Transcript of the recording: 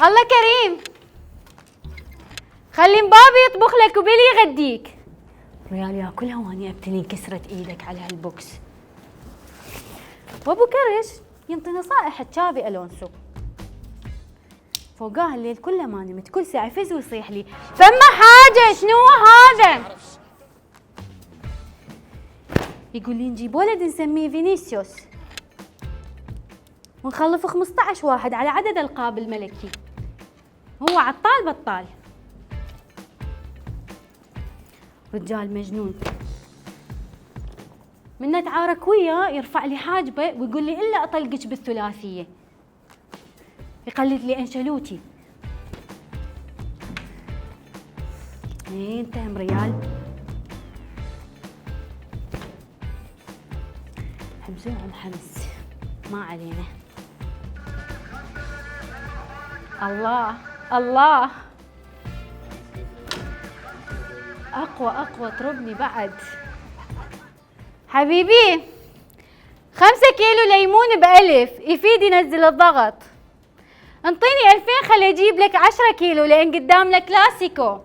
الله كريم، خلي مبابي يطبخ لك وبيلي يغديك. ريال ياكلها واني ابتلي كسرت ايدك على هالبوكس. وابو كرش ينطي نصائح تشافي الونسو. فوقاها الليل كله ما نمت، كل ساعه يفز ويصيح لي فما حاجه. شنو هذا؟ يقول لي نجيب ولد نسميه فينيسيوس ونخلف 15 واحد على عدد القاب الملكي. هو عطال بطال، رجال مجنون. من نتعارك وياه يرفع لي حاجبه ويقول لي الا اطلقك بالثلاثيه، يقلد لي انشلوتي. انت هم ريال حمزوهم حمز، ما علينا. الله الله، اقوى اقوى، تربني بعد. حبيبي 5 كيلو ليمون ب1000 يفيد ينزل الضغط. انطيني 2000 خلي اجيب لك 10 كيلو لان قدامنا كلاسيكو.